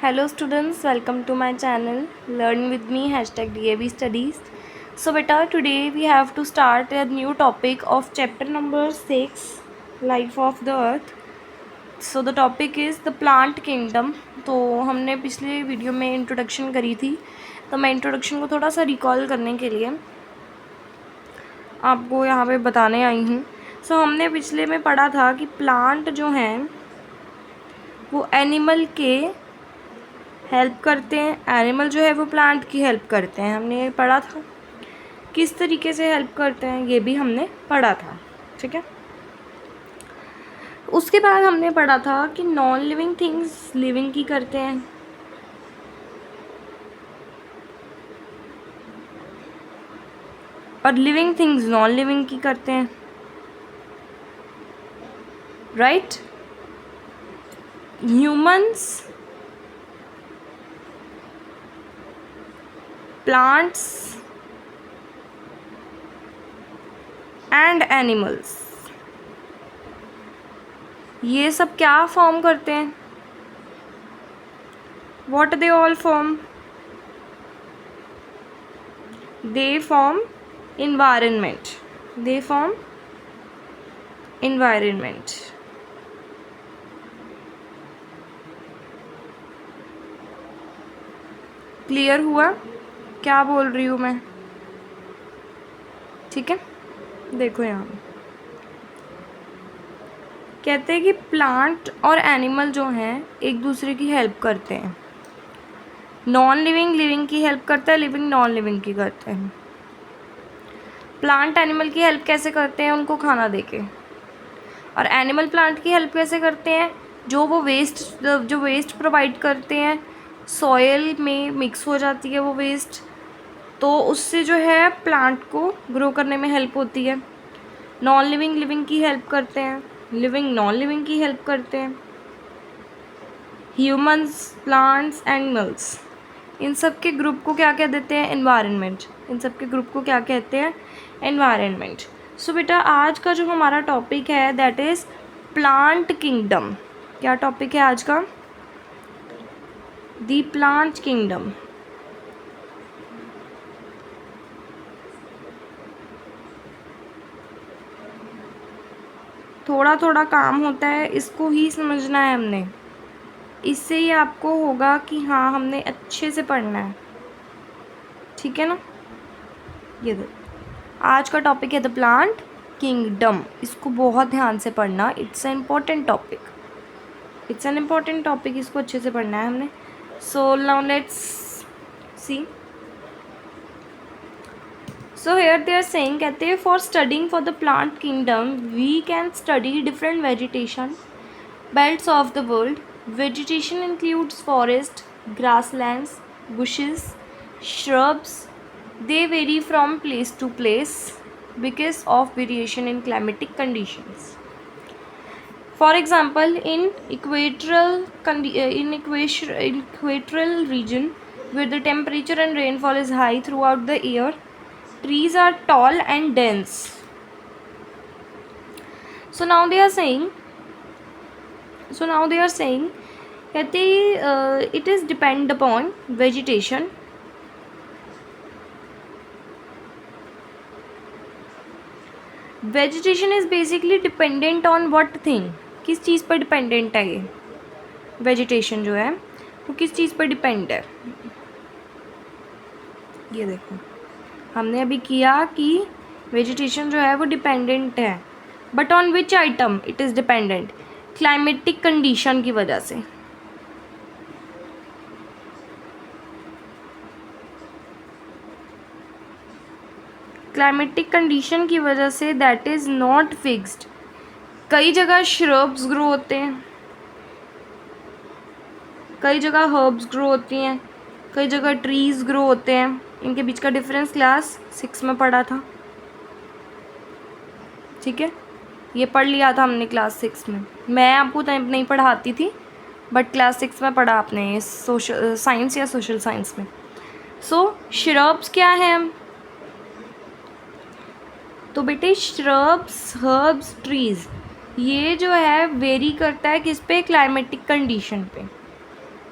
Hello students, welcome to my channel Learn with me #DAB Studies. So beta, today we have to start a new topic of chapter number 6, Life of the Earth. So the topic is the plant kingdom. तो हमने पिछले video में introduction करी थी, तो मैं introduction को थोड़ा सा रिकॉल करने के लिए आपको यहाँ पे बताने आई हूँ. सो हमने पिछले में पढ़ा था कि प्लांट जो हैं वो एनिमल के हेल्प करते हैं, एनिमल जो है वो प्लांट की हेल्प करते हैं. हमने ये पढ़ा था किस तरीके से हेल्प करते हैं, ये भी हमने पढ़ा था. ठीक है. उसके बाद हमने पढ़ा था कि नॉन लिविंग थिंग्स लिविंग की करते हैं, और लिविंग थिंग्स नॉन लिविंग की करते हैं. Right. Humans, plants and animals, ये सब क्या फॉर्म करते हैं? What they all form? They form environment. They form environment. Clear हुआ क्या बोल रही हूँ मैं? ठीक है. देखो यहाँ कहते हैं कि प्लांट और एनिमल जो हैं एक दूसरे की हेल्प करते हैं. नॉन लिविंग लिविंग की हेल्प करता है, लिविंग नॉन लिविंग की करते हैं. प्लांट एनिमल की हेल्प कैसे करते हैं? उनको खाना देके. और एनिमल प्लांट की हेल्प कैसे करते हैं? जो वेस्ट प्रोवाइड करते हैं, सॉयल में मिक्स हो जाती है वो वेस्ट, तो उससे जो है प्लांट को ग्रो करने में हेल्प होती है. नॉन लिविंग लिविंग की हेल्प करते हैं, लिविंग नॉन लिविंग की हेल्प करते हैं. ह्यूमंस, प्लांट्स, एनिमल्स, इन सब के ग्रुप को क्या कह देते हैं? एनवायरनमेंट. इन सब के ग्रुप को क्या कहते हैं? एनवायरनमेंट. सो बेटा, आज का जो हमारा टॉपिक है दैट इज़ प्लांट किंगडम. क्या टॉपिक है आज का? The plant kingdom. थोड़ा थोड़ा काम होता है, इसको ही समझना है हमने. इससे ही आपको होगा कि हाँ हमने अच्छे से पढ़ना है. ठीक है ना. ये देखो, आज का टॉपिक है द प्लांट किंगडम. इसको बहुत ध्यान से पढ़ना. It's an important topic. इसको अच्छे से पढ़ना है हमने. So now let's see. So here they are saying कहते हैं for studying for the plant kingdom we can study different vegetation belts of the world. Vegetation includes forest, grasslands, bushes, shrubs. They vary from place to place because of variation in climatic conditions. For example, in equatorial region where the temperature and rainfall is high throughout the year, trees are tall and dense. So now they are saying कहते it is depend upon vegetation. Vegetation is basically dependent on what thing? किस चीज़ पर dependent है ये vegetation जो है वो किस चीज़ पर डिपेंड है? ये देखो, हमने अभी किया कि वेजिटेशन जो है वो डिपेंडेंट है, but on which item it is dependent? Climatic condition की वजह से. क्लाइमेटिक कंडीशन की वजह say that is not fixed. कई जगह श्रब्स ग्रो होते हैं, कई जगह हर्ब्स ग्रो होती हैं, कई जगह ट्रीज़ ग्रो होते हैं. इनके बीच का डिफरेंस क्लास 6 में पढ़ा था. ठीक है, ये पढ़ लिया था हमने क्लास 6 में. मैं आपको नहीं पढ़ाती थी, बट क्लास 6 में पढ़ा आपने सोशल साइंस या सोशल साइंस में. सो श्रब्स क्या हैं? तो बेटे श्रब्स, हर्ब्स, ट्रीज़, ये जो है वेरी करता है किस पे? क्लाइमेटिक कंडीशन पे.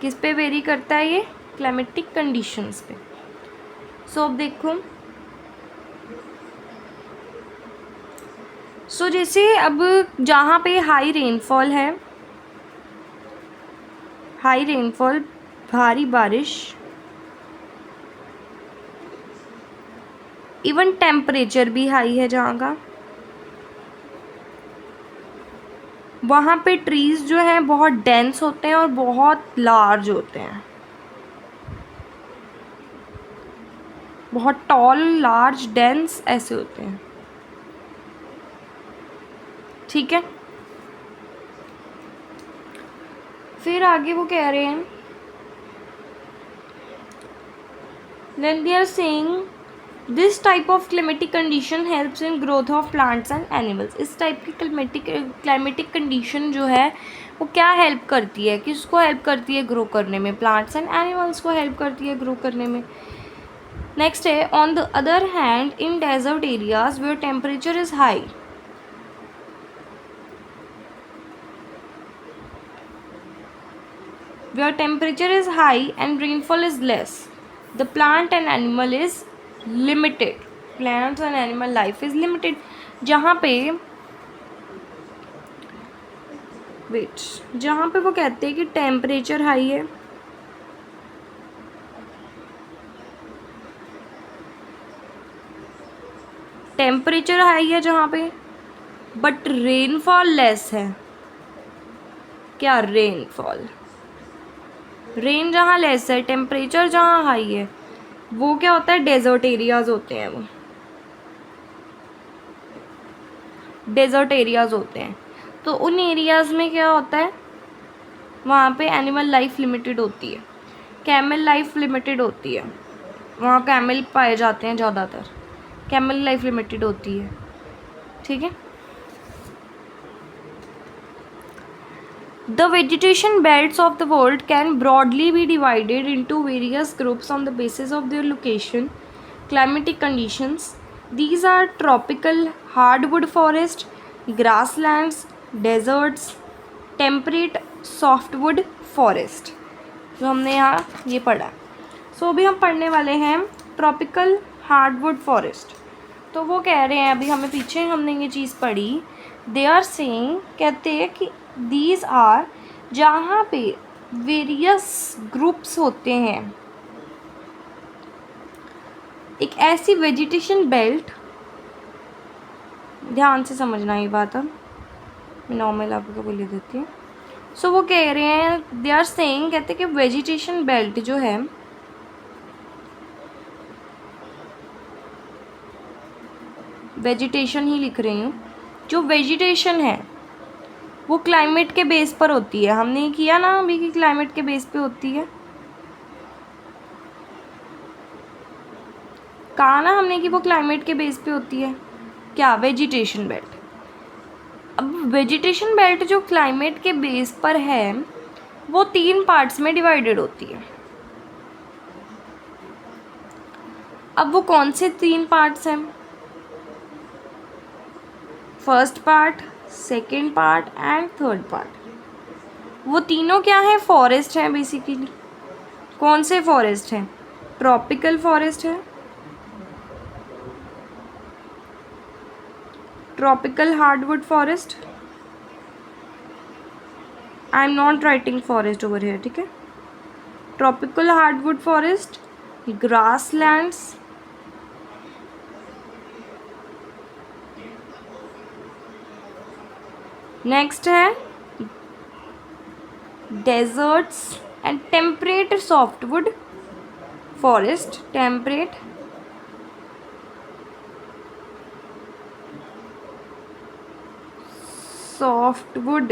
किस पे वेरी करता है ये? क्लाइमेटिक कंडीशंस पे। सो अब देखो, सो जैसे अब जहाँ पे हाई रेनफॉल है, हाई रेनफॉल भारी बारिश, इवन टेम्परेचर भी हाई है जहाँ का, वहाँ पे ट्रीज जो हैं बहुत डेंस होते हैं और बहुत लार्ज होते हैं, बहुत टॉल, लार्ज, डेंस ऐसे होते हैं। ठीक है, फिर आगे वो कह रहे हैं, then they are saying this type of climatic condition helps in growth of plants and animals। इस टाइप की क्लाइमेटिक कंडीशन जो है वो क्या हेल्प करती है, किसको हेल्प करती है ग्रो करने में? प्लांट्स एंड एनिमल्स को हेल्प करती है ग्रो करने में। नेक्स्ट है, on the other hand in desert areas where temperature is high, where temperature is high and rainfall is less, the plant and animal is limited, plants and animal life is limited। जहाँ पे जहाँ पे वो कहते हैं कि temperature high है, temperature high है जहाँ पे, बट रेनफॉल लेस है। क्या? रेनफॉल, रेन जहाँ लेस है, टेम्परेचर जहाँ हाई है, वो क्या होता है? डेजर्ट एरियाज होते हैं, वो डेजर्ट एरियाज होते हैं। तो उन एरियाज़ में क्या होता है? वहाँ पे एनिमल लाइफ लिमिटेड होती है, कैमल लाइफ लिमिटेड होती है, वहाँ कैमल पाए जाते हैं ज़्यादातर, कैमल लाइफ लिमिटेड होती है। ठीक है, The vegetation belts of the world can broadly be divided into various groups on the basis of their location, climatic conditions. These are tropical hardwood forest, grasslands, deserts, temperate softwood forest। जो हमने यहाँ ये पढ़ा। सो अभी हम पढ़ने वाले हैं ट्रॉपिकल हार्डवुड फॉरेस्ट। तो वो कह रहे हैं, अभी हमें पीछे हमने ये चीज़ पढ़ी, दे आर सेइंग, कहते हैं कि दीज आर, जहाँ पे वेरियस ग्रुप्स होते हैं, एक ऐसी वेजिटेशन बेल्ट, ध्यान से समझना ये बात, अब मैं नॉर्मल आपको बोल देती हूँ। सो वो कह रहे हैं, दे आर सेइंग, कहते हैं कि वेजिटेशन बेल्ट जो है, वेजिटेशन ही लिख रही हूँ, जो वेजिटेशन है वो क्लाइमेट के बेस पर होती है। हमने किया ना अभी कि क्लाइमेट के बेस पे होती है, कहा ना हमने कि वो क्लाइमेट के बेस पे होती है। क्या? Vegetation belt. अब वेजिटेशन बेल्ट जो क्लाइमेट के बेस पर है वो 3 पार्ट्स में डिवाइडेड होती है। अब वो कौन से 3 पार्ट्स हैं? First part, second part and third part. वो तीनों क्या है? फॉरेस्ट हैं बेसिकली। कौन से फॉरेस्ट हैं? ट्रॉपिकल फॉरेस्ट है, tropical hardwood forest, I am not writing forest over here, ठीक है। Tropical hardwood forest, grasslands, next है deserts and temperate softwood forest, temperate softwood,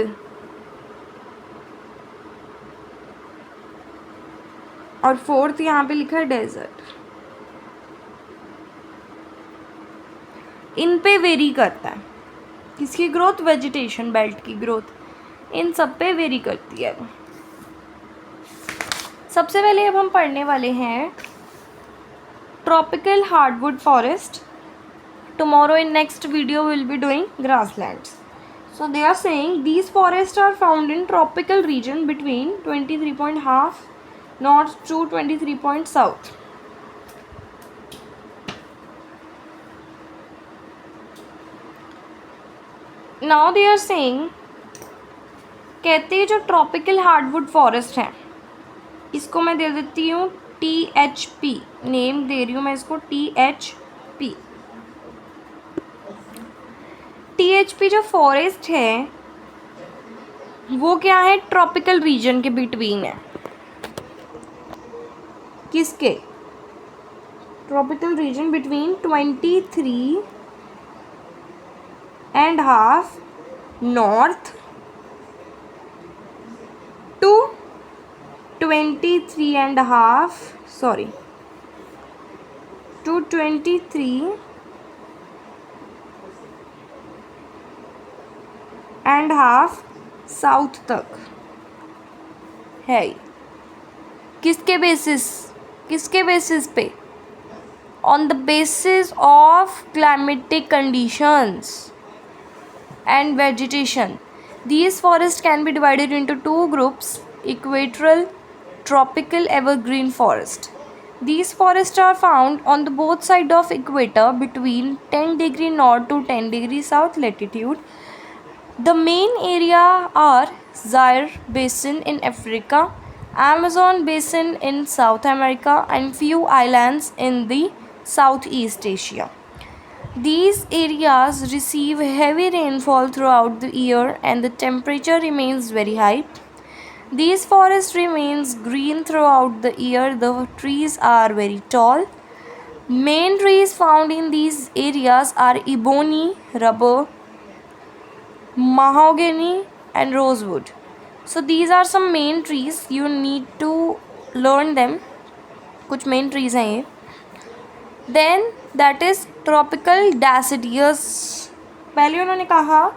और फोर्थ यहाँ पे लिखा है डेजर्ट। इन पे वेरी करता है किसकी ग्रोथ? वेजिटेशन बेल्ट की ग्रोथ इन सब पे वेरी करती है। सबसे पहले अब हम पढ़ने वाले हैं tropical hardwood forest. Tomorrow in next video will be doing grasslands. So they are saying these forests are found in tropical region between 23.5 north to 23 point south. Now they are saying, कहते हैं जो tropical hardwood forest है, इसको मैं दे देती हूँ THP, name दे रही हूँ मैं इसको THP. THP जो फॉरेस्ट है वो क्या है, ट्रॉपिकल रीजन के बिटवीन है. किसके? Tropical region between 23.5 north to 23.5 sorry to 23.5 south तक है. किसके बेसिस पे? On the basis of climatic conditions and vegetation. These forests can be divided into two groups: equatorial, tropical, evergreen forest. These forests are found on the both sides of equator between 10 degree north to 10 degree south latitude. The main area are Zaire Basin in Africa, Amazon Basin in South America, and few islands in the Southeast Asia. These areas receive heavy rainfall throughout the year and the temperature remains very high. These forests remains green throughout the year. The trees are very tall. Main trees found in these areas are ebony, rubber, mahogany and rosewood. So these are some main trees. You need to learn them. कुछ main trees हैं ये. Then that is tropical deciduous. पहले उन्होंने कहा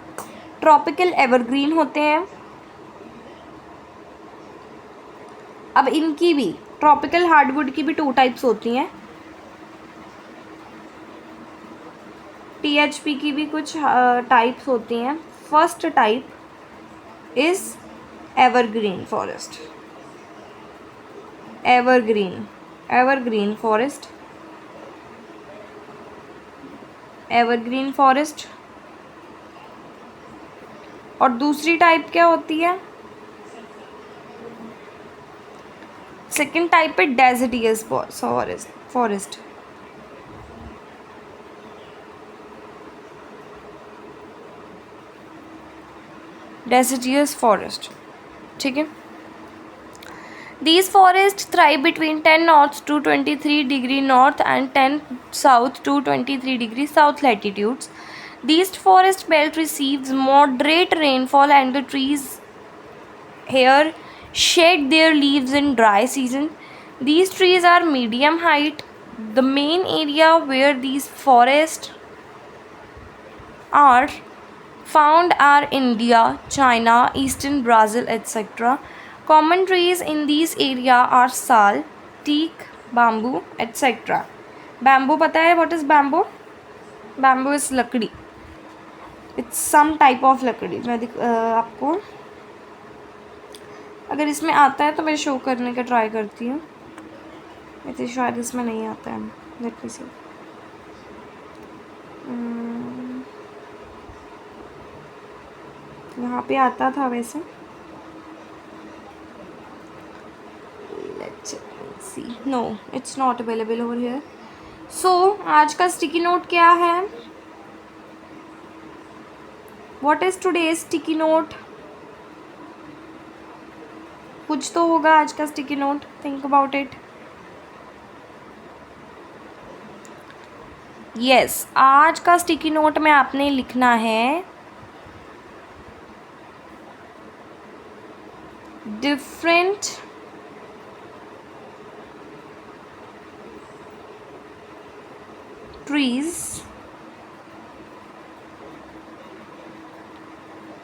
tropical evergreen होते हैं. अब इनकी भी ट्रॉपिकल हार्डवुड की भी 2 टाइप्स होती हैं. THP की भी कुछ टाइप्स होती हैं. First type is evergreen forest. Evergreen forest. और दूसरी टाइप क्या होती है? सेकेंड टाइप है डेसिडियस फॉरेस्ट. डेसिडियस फॉरेस्ट, ठीक है. These forests thrive between 10 north to 23 degree north and 10 south to 23 degree south latitudes. These forest belt receives moderate rainfall and the trees here shed their leaves in dry season. These trees are medium height. The main area where these forests are found are India, China, eastern Brazil, etc. Common trees in these area are sal, teak, bamboo, etc. Bamboo पता है? What is bamboo? Bamboo is लकड़ी. It's some type of लकड़ी. मैं आपको अगर इसमें आता है तो मैं शो करने का ट्राई करती हूँ. वैसे शायद इसमें नहीं आता है. Let me see. यहाँ पे आता था वैसे. Let's see. No, it's not available over here. So आज का स्टिकी नोट क्या है? What is today's sticky note? कुछ तो होगा आज का sticky note. Think about it. Yes, आज का स्टिकी नोट में आपने लिखना है different trees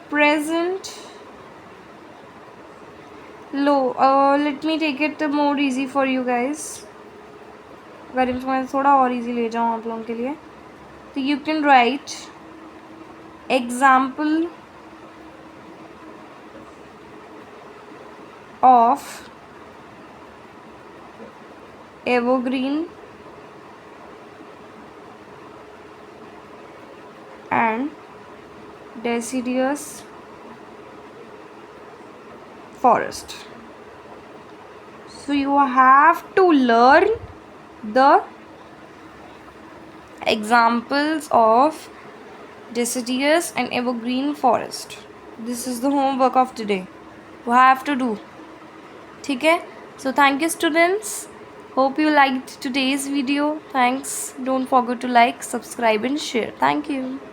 present low. Let me take it more easy for you guys. अगर इसको मैं थोड़ा और easy ले जाऊँ आप लोगों के लिए तो you can write example of evergreen and deciduous forest. So you have to learn the examples of deciduous and evergreen forest. This is the homework of today. You have to do. ठीक है? So thank you students. Hope you liked today's video. Thanks. Don't forget to like, subscribe and share. Thank you.